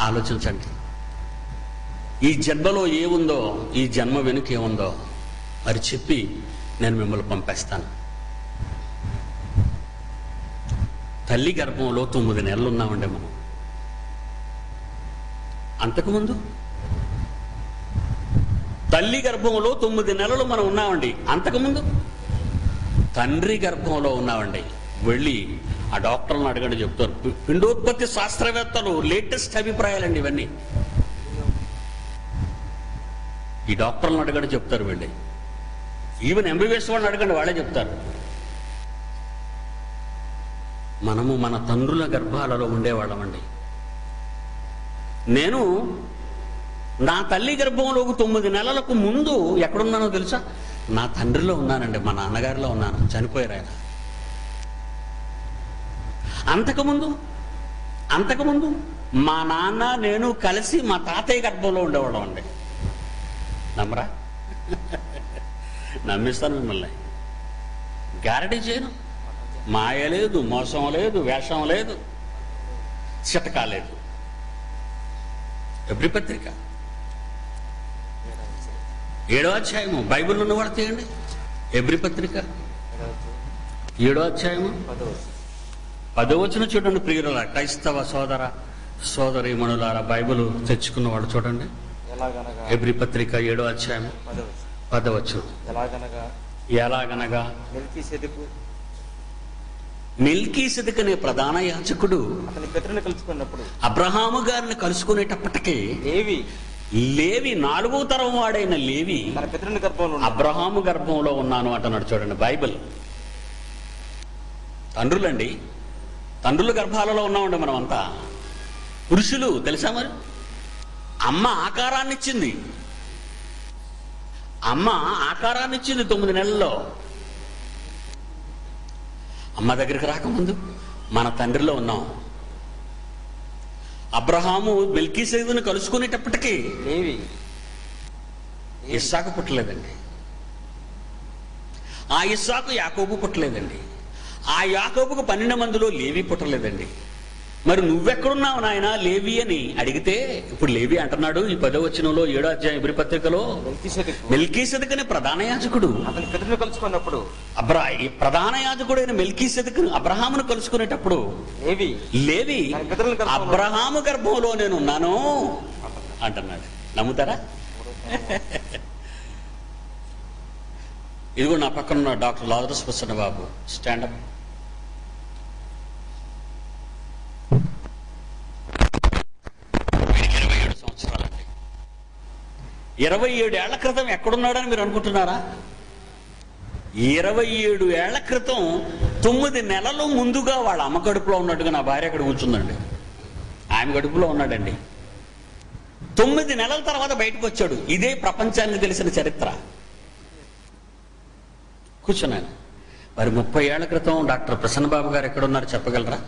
ఆలోచించండి. ఈ జన్మలో ఏముందో, ఈ జన్మ వెనుక ఏముందో మరి చెప్పి నేను మిమ్మల్ని పంపేస్తాను. తల్లి గర్భంలో 9 నెలలు ఉన్నామండి మనం. అంతకుముందు తల్లి గర్భంలో 9 నెలలు మనం ఉన్నామండి. అంతకుముందు తండ్రి గర్భంలో ఉన్నామండి. వెళ్ళి ఆ డాక్టర్లను అడగండి, చెప్తారు. పిండోత్పత్తి శాస్త్రవేత్తలు లేటెస్ట్ అభిప్రాయాలండి ఇవన్నీ. ఈ డాక్టర్లను అడగండి, చెప్తారు. వెళ్ళి ఈవెన్ ఎంబీబీఎస్ వాళ్ళని అడగండి, వాళ్ళే చెప్తారు. మనము మన తండ్రుల గర్భాలలో ఉండేవాళ్ళమండి. నేను నా తల్లి గర్భంలోకి 9 నెలలకు ముందు ఎక్కడున్నానో తెలుసా? నా తండ్రిలో ఉన్నానండి, మా నాన్నగారిలో ఉన్నాను. చనిపోయారు ఆయన. అంతకుముందు మా నాన్న నేను కలిసి మా తాతయ్య గర్భంలో ఉండేవాళ్ళం అండి. నమ్మరా? నమ్మిస్తాను మిమ్మల్ని, గ్యారంటీ చేయను. మాయ లేదు, మోసం లేదు, వేషం లేదు, చిటకా లేదు. ఎబ్రీ పత్రిక 7వ అధ్యాయము బైబిల్ ఉన్నవాడు తీయండి. ఎబ్రీ పత్రిక 7వ అధ్యాయము 10వ వచనం చూడండి. ప్రియుల క్రైస్తవ సోదర సోదరీమణులారా, బైబిల్ తెచ్చుకున్నవాడు చూడండి. ఎబ్రీ పత్రిక 7వ అధ్యాయము 10వ వచనం. ఎలాగనగా మెల్కీసెదెకు అనే ప్రధాన యాజకుడు అబ్రహాము గారిని కలుసుకునేటప్పటికీ లేవి 4వ తరం వాడైన లేవి అబ్రహాము గర్భంలో ఉన్నాను అంటున్నాడు. చూడండి బైబిల్. తండ్రులండి, తండ్రుల గర్భాలలో ఉన్నామండి మనం అంతా. పురుషులు తెలుసా మరి? అమ్మ ఆకారాన్నిచ్చింది. 9 నెలల్లో. అమ్మ దగ్గరికి రాకముందు మన తండ్రిలో ఉన్నాం. అబ్రహాము మెల్కీసెదెకును కలుసుకునేటప్పటికీ ఇస్సాకు పుట్టలేదండి. ఆ ఇస్సాకు యాకోబు పుట్టలేదండి. ఆ యాకోబుకు 12 మందిలో లేవి పుట్టలేదండి. మరి నువ్వెక్కడున్నావు నాయన లేవి అని అడిగితే, ఇప్పుడు లేవి అంటున్నాడు ఈ 10వ వచనంలో 7వ అధ్యాయం ఎబ్రీ పత్రికలో, మెల్కీసెదెకు అనే ప్రధాన యాజకుడు కలుసుకున్నప్పుడు ప్రధాన యాజకుడైన మెల్కీసెదెకు అబ్రహామును కలుసుకునేటప్పుడు లేవి అబ్రహాము గర్భంలో నేను ఉన్నాను అంటున్నాడు. నమ్ముతారా? ఇదిగో నా పక్కన ఉన్న డాక్టర్ లాజరస్ ప్రసన్న బాబు, స్టాండప్. వీడికి 27 సంవత్సరాలండి. 27 ఏళ్ల క్రితం ఎక్కడున్నాడని మీరు అనుకుంటున్నారా? 27 ఏళ్ల క్రితం 9 నెలలు ముందుగా వాళ్ళ అమ్మ కడుపులో ఉన్నట్టుగా నా భార్య అక్కడ కూర్చుందండి. ఆమె కడుపులో ఉన్నాడండి. 9 నెలల తర్వాత బయటకు వచ్చాడు. ఇదే ప్రపంచానికి తెలిసిన చరిత్ర. కూర్చున్నాను. మరి 30 ఏళ్ల క్రితం డాక్టర్ ప్రసన్నబాబు గారు ఎక్కడున్నారో చెప్పగలరా?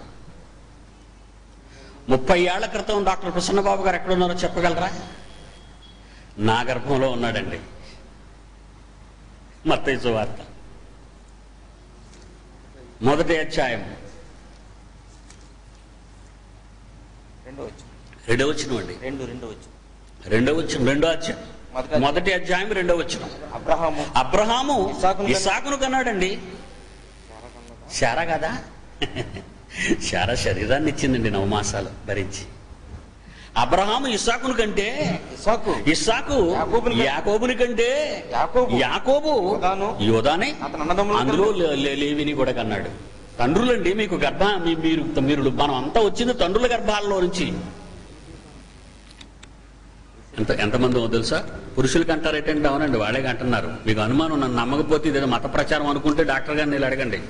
30 ఏళ్ల క్రితం డాక్టర్ ప్రసన్నబాబు గారు ఎక్కడున్నారో చెప్పగలరా? నా గర్భంలో ఉన్నాడండి. మత్తయి సువార్త 1వ అధ్యాయం 2వ వచనం అండి. 2వ అధ్యాయం 1వ అధ్యాయం 2వ వచనం. అబ్రహాము ఇస్సాకును కన్నాడండి. శారా కదా? శారా శరీరాన్ని ఇచ్చిందండి 9 మాసాలు భరించి. అబ్రహాము ఇస్సాకును కంటే ఇస్సాకు యాకోబుని కంటే యాకోబు యోదానే, అందులో లేవిని కూడా కన్నాడు. తండ్రులండి మీకు మీరు మనం అంతా వచ్చింది తండ్రుల గర్భాలలో నుంచి. ఎంతమంది తెలుసా? పురుషులకి అంటారేటండి? అవునండి, వాళ్ళే అంటున్నారు. మీకు అనుమానం, నన్ను నమ్మకపోతే ఇదేదో మత ప్రచారం అనుకుంటే డాక్టర్ గారిని వీళ్ళు అడగండి.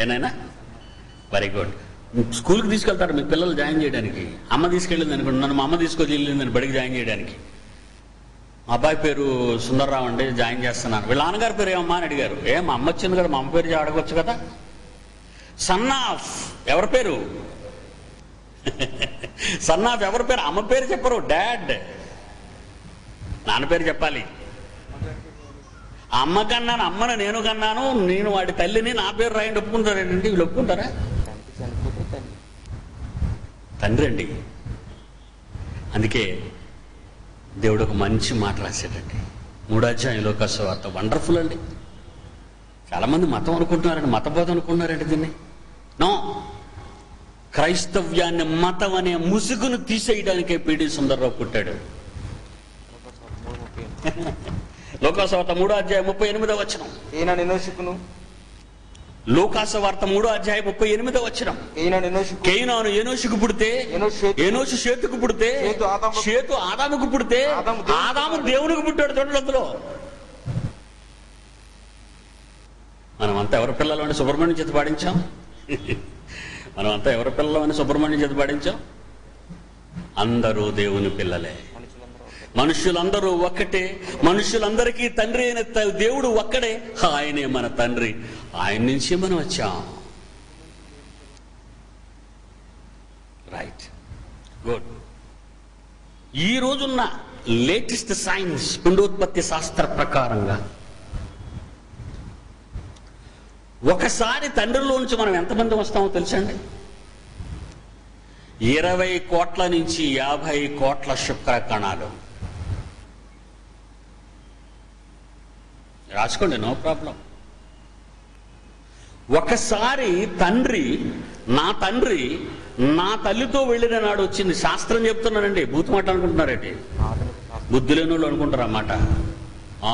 ఏనైనా వెరీ గుడ్. స్కూల్కి తీసుకెళ్తారు మీ పిల్లలు జాయిన్ చేయడానికి. అమ్మ తీసుకెళ్ళింది అనుకోండి, నన్ను మా అమ్మ తీసుకెళ్ళిందని బడికి జాయిన్ చేయడానికి. మా అబ్బాయి పేరు సుందర్రావు అండి, జాయిన్ చేస్తున్నాను. వీళ్ళ నాన్నగారి పేరు ఏమమ్మా అని అడిగారు. మా అమ్మ వచ్చింది కదా, మా అమ్మ పేరు అడగవచ్చు కదా. సన్ ఆఫ్ ఎవరి పేరు? సన్ ఆఫ్ ఎవరి పేరు? అమ్మ పేరు చెప్పరు, డాడ్. నాన్న పేరు చెప్పాలి. అమ్మ కన్నాను, అమ్మను నేను కన్నాను, నేను వాడి తల్లిని, నా పేరు రాయండి. ఒప్పుకుంటారేంటి? వీళ్ళు ఒప్పుకుంటారా? తండ్రి అండి. అందుకే దేవుడు ఒక మంచి మాట రాశాడండి. 3వ అధ్యాయం లోకాసు వార్త. వండర్ఫుల్ అండి. చాలామంది మతం అనుకుంటున్నారండి, మతబోధ అనుకుంటున్నారండి దీన్ని. నో, క్రైస్తవ్యాన్ని మతం అనే ముసుగును తీసేయడానికే పిడి సుందర్రావు పుట్టాడు. లోకాసు వార్త 3వ అధ్యాయం 38వ వచనం. లోకాసు వార్త 3వ అధ్యాయం 38వ వచనం. కేయినాను ఎనోషుకు పుడితే, ఎనోషు షేతుకు పుడితే, షేతు ఆదాముకు పుడితే, ఆదాము దేవునికి పుట్టాడు. చూడండి అందులో. మనమంతా ఎవరి పిల్లలు అని సుబ్రహ్మణ్యం చేత పాడించాం. మనమంతా ఎవరి పిల్లలు అని సుబ్రహ్మణ్యం చేత పాడించాం. అందరూ దేవుని పిల్లలే. మనుషులందరూ ఒక్కటే. మనుషులందరికీ తండ్రి అయిన దేవుడు ఒక్కడే. ఆయనే మన తండ్రి. ఆయన నుంచి మనం వచ్చాం. Right, good. ఈ రోజున్న లేటెస్ట్ సైన్స్, పిండోత్పత్తి శాస్త్ర ప్రకారంగా ఒకసారి తండ్రిలో నుంచి మనం ఎంతమంది వస్తామో తెలుసండి? 20 కోట్ల నుంచి 50 కోట్ల శుక్ర కణాలు. రాసుకోండి, నో ప్రాబ్లం. ఒకసారి తండ్రి, నా తల్లితో వెళ్ళిన నాడు వచ్చింది. శాస్త్రం చెప్తున్నానండి, భూతమాట అనుకుంటున్నారండి. బుద్ధి లేని వాళ్ళు అనుకుంటారు అన్నమాట.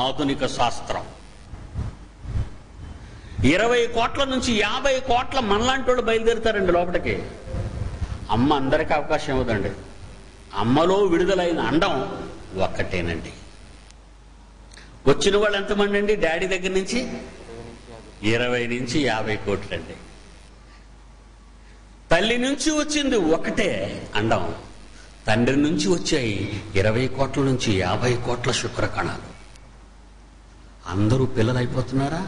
ఆధునిక శాస్త్రం. 20 కోట్ల నుంచి 50 కోట్ల మనలాంటి వాళ్ళు బయలుదేరుతారండి లోపలికి. అమ్మ అందరికీ అవకాశం ఇవ్వదండి. అమ్మలో విడుదలైన అండం ఒక్కటేనండి. వచ్చిన వాళ్ళు ఎంతమంది అండి? డాడీ దగ్గర నుంచి 20 నుంచి 50 కోట్లండి. తల్లి నుంచి వచ్చింది ఒకటే అండం. తండ్రి నుంచి వచ్చాయి 20 కోట్ల నుంచి 50 కోట్ల శుక్ర కణాలు. అందరూ పిల్లలు అయిపోతున్నారా?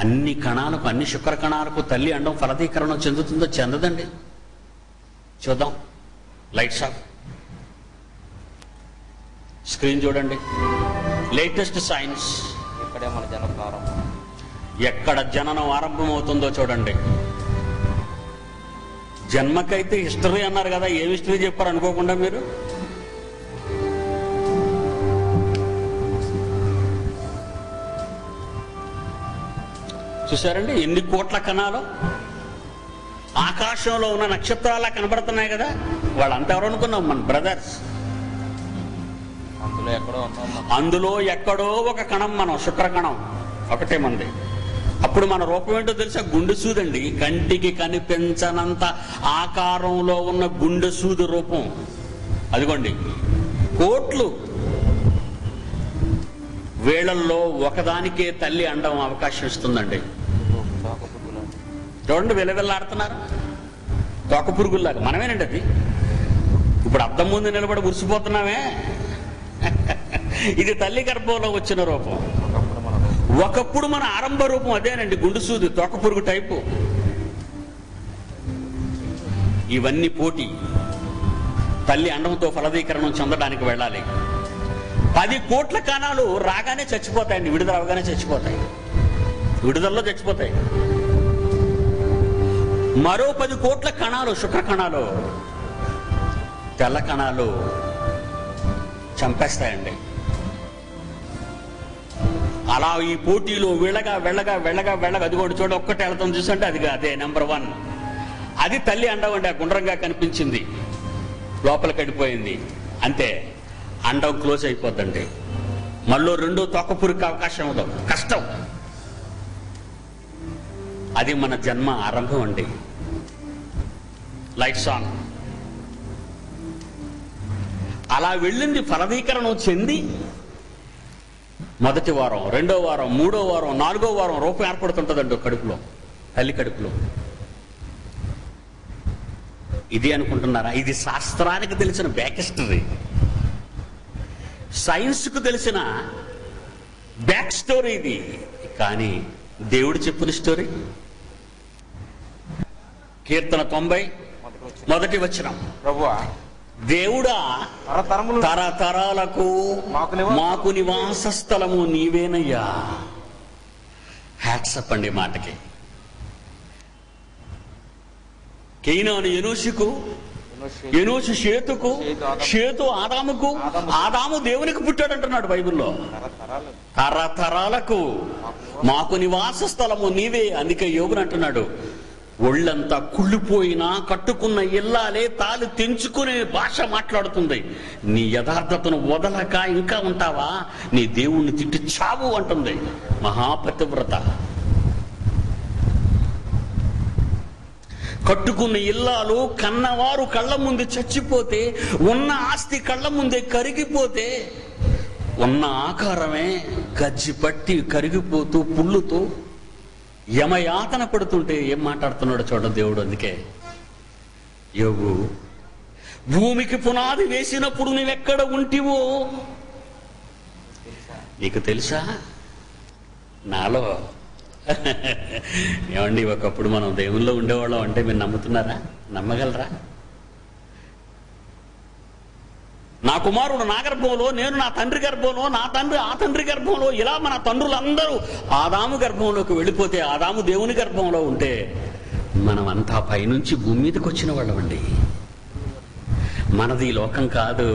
అన్ని కణాలకు, అన్ని శుక్ర కణాలకు తల్లి అండం ఫలదీకరణం చెందుతుందో చెందదండి? చూద్దాం. Lights off. స్క్రీన్ చూడండి. Latest science. ఎక్కడ జననం ఆరంభమవుతుందో చూడండి. జన్మకైతే హిస్టరీ అన్నారు కదా, ఏ హిస్టరీ చెప్పారు అనుకోకుండా మీరు? చూసారండి ఎన్ని కోట్ల కణాలు ఆకాశంలో ఉన్న నక్షత్రాలా కనబడుతున్నాయి కదా. వాళ్ళంతా ఎవరు అనుకున్నాం? మన బ్రదర్స్. అందులో ఎక్కడో ఒక కణం మనం, శుక్ర కణం ఒకటే మంది. అప్పుడు మన రూపం ఏంటో తెలుసా? గుండె సూదండి. కంటికి కనిపించనంత ఆకారంలో ఉన్న గుండె సూది రూపం. అదిగోండి, కోట్లు. వేళల్లో ఒకదానికే తల్లి అండం అవకాశం ఇస్తుందండి. చూడండి, వెలవెల్లాడుతున్నారు తోక పురుగుల్లాగా. మనమేనండి అది. ఇప్పుడు అద్దం ముందు నిలబడి మురిసిపోతున్నామే. ఇది తల్లి గర్భంలో వచ్చిన రూపం. ఒకప్పుడు మన ఆరంభ రూపం అదేనండి, గుండు సూది, తోక పురుగు టైపు. ఇవన్నీ పోటీ. తల్లి అండంతో ఫలదీకరణం చెందడానికి వెళ్ళాలి. 10 కోట్ల కణాలు రాగానే చచ్చిపోతాయండి. విడుదల అవగానే చచ్చిపోతాయి. విడుదలలో చచ్చిపోతాయి. మరో 10 కోట్ల కణాలు, శుక్ర కణాలు, తెల్ల కణాలు చంపేస్తాయండి. అలా ఈ పోటీలో వెళ్ళగా వెళ్ళగా వెళ్ళగా వెళ్ళగా అదిగోటి చూడ ఒక్కటే వెళ్తాం చూసంటే అదే నెంబర్ 1. అది తల్లి అండం అండి. ఆ గుండ్రంగా కనిపించింది, లోపలికి వెళ్ళిపోయింది, అంతే. అండం క్లోజ్ అయిపోద్దండి. మళ్ళీ రెండో తోకపురికి అవకాశం ఉండదు, కష్టం. అది మన జన్మ ఆరంభం అండి. Lights on. అలా వెళ్ళింది, ఫలదీకరణం చెంది మొదటి వారం, రెండో వారం, మూడో వారం, 4వ వారం రూపం ఏర్పడుతుంటుందండి కడుపులో, తల్లి కడుపులో. ఇది అనుకుంటున్నారా? ఇది శాస్త్రానికి తెలిసిన బ్యాక్ హిస్టరీ, సైన్స్కు తెలిసిన బ్యాక్ స్టోరీ ఇది. కానీ దేవుడు చెప్పిన స్టోరీ. కీర్తన 90 మొదటి వచనం. ప్రభువా, దేవుడా, తరతరాలకు మాకు నివాస స్థలము నీవేనయ్యా. హ్యాట్సప్ అండి మాటకి. కేయినాను ఎనోషుకు, ఎనోషు షేతుకు, షేతు ఆదాముకు, ఆదాము దేవునికి పుట్టాడు అంటున్నాడు బైబిల్లో. తరతరాలకు మాకు నివాస స్థలము నీవే. అందుకే యోగుడు అంటున్నాడు, ఒళ్ళంతా కుళ్ళిపోయినా కట్టుకున్న ఇల్లాలే తాలు తెంచుకునే భాష మాట్లాడుతుంది. నీ యథార్థతను వదలక ఇంకా ఉంటావా? నీ దేవుణ్ణి తిట్టి చావు అంటుంది మహాపతివ్రత. కట్టుకున్న ఇల్లాలు కన్నవారు కళ్ళ ముందు చచ్చిపోతే, ఉన్న ఆస్తి కళ్ళ ముందే కరిగిపోతే, ఉన్న ఆకారమే గజ్జి పట్టి కరిగిపోతూ పుల్లుతూ యమయాతన పడుతుంటే ఏం మాట్లాడుతున్నాడో చూడ దేవుడు. అందుకే యోగు, భూమికి పునాది వేసినప్పుడు నువ్వెక్కడ ఉంటివో నీకు తెలుసా? నాలో. ఏమండి, ఒకప్పుడు మనం దేవుల్లో ఉండేవాళ్ళం అంటే మీరు నమ్ముతున్నారా? నమ్మగలరా? నా కుమారుడు నా గర్భంలో, నేను నా తండ్రి గర్భంలో, నా తండ్రి ఆ తండ్రి గర్భంలో, ఇలా మన తండ్రులందరూ ఆదాము గర్భంలోకి వెళ్ళిపోతే, ఆదాము దేవుని గర్భంలో ఉంటే, మనం అంతా పైనుంచి భూమి మీదకి వచ్చిన వాళ్ళం అండి. మనది లోకం కాదు.